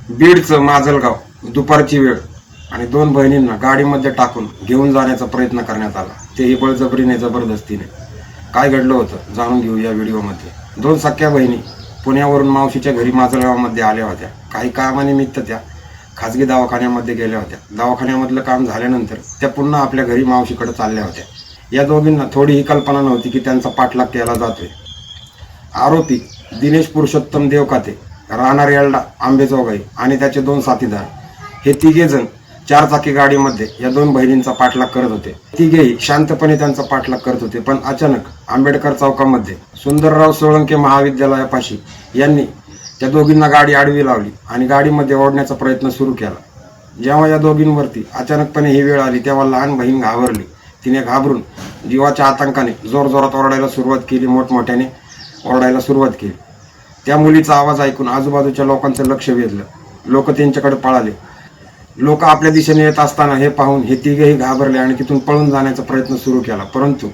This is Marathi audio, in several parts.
बीडचं माजलगाव, दुपारची वेळ आणि दोन बहिणींना गाडीमध्ये टाकून घेऊन जाण्याचा प्रयत्न करण्यात आला, तेही बळजबरीने, जबरदस्तीने. काय घडलं होतं जाणून घेऊ या व्हिडिओमध्ये. दोन सख्या बहिणी पुण्यावरून मावशीच्या घरी माजलगावमध्ये आल्या होत्या. काही कामानिमित्त त्या खाजगी दवाखान्यामध्ये गेल्या होत्या. दवाखान्यामधलं काम झाल्यानंतर त्या पुन्हा आपल्या घरी मावशीकडे चालल्या होत्या. या दोघींना थोडीही कल्पना नव्हती की त्यांचा पाठलाग केला जातोय. आरोपी दिनेश पुरुषोत्तम देवकाते, राहणार येल्डा, आंबेजोगाई आणि त्याचे दोन साथीदार हे तिघेजण चारचाकी गाडीमध्ये या दोन बहिणींचा पाठलाग करत होते. तिघेही शांतपणे त्यांचा पाठलाग करत होते. पण अचानक आंबेडकर चौकामध्ये सुंदरराव सोळंके महाविद्यालयापाशी यांनी त्या दोघींना गाडी आडवी लावली आणि गाडीमध्ये ओढण्याचा प्रयत्न सुरू केला. जेव्हा या दोघींवरती अचानकपणे ही वेळ आली तेव्हा लहान बहीण घाबरली. तिने घाबरून जीवाच्या आतंकाने जोरजोरात ओरडायला सुरुवात केली, मोठमोठ्याने ओरडायला सुरुवात केली. त्या मुलीचा आवाज ऐकून आजूबाजूच्या लोकांचं लक्ष वेधलं. लोक त्यांच्याकडे पळाले. लोक आपल्या दिशेने येत असताना हे पाहून हे तिघेही घाबरले आणि तिथून पळून जाण्याचा प्रयत्न सुरू केला. परंतु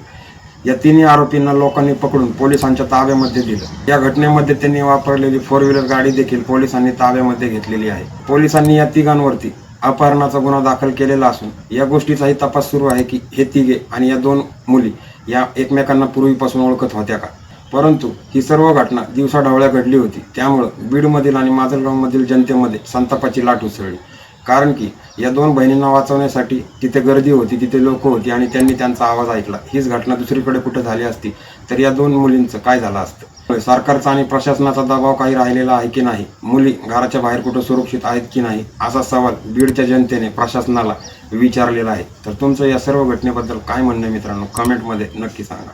या तिन्ही आरोपींना लोकांनी पकडून पोलिसांच्या ताब्यामध्ये दिलं. या घटनेमध्ये त्यांनी वापरलेली 4 व्हीलर गाडी देखील पोलिसांनी ताब्यामध्ये घेतलेली आहे. पोलिसांनी या तिघांवरती अपहरणाचा गुन्हा दाखल केलेला असून या गोष्टीचाही तपास सुरू आहे की हे तिघे आणि या दोन मुली या एकमेकांना पूर्वीपासून ओळखत होत्या का. परंतु ही सर्व घटना दिवसाढवळ्या घडली होती. त्यामुळं बीडमधील आणि माजलगावमधील जनतेमध्ये संतापाची लाट उसळली. कारण की या दोन बहिणींना वाचवण्यासाठी तिथे गर्दी होती, तिथे लोक होती आणि त्यांनी त्यांचा आवाज ऐकला. हीच घटना दुसरीकडे कुठे झाली असती तर या दोन मुलींचं काय झालं असतं. सरकारचा आणि प्रशासनाचा दबाव काही राहिलेला आहे की नाही, मुली घराच्या बाहेर कुठं सुरक्षित आहेत की नाही, असा सवाल बीडच्या जनतेने प्रशासनाला विचारलेला आहे. तर तुमचं या सर्व घटनेबद्दल काय म्हणणं मित्रांनो, कमेंटमध्ये नक्की सांगा.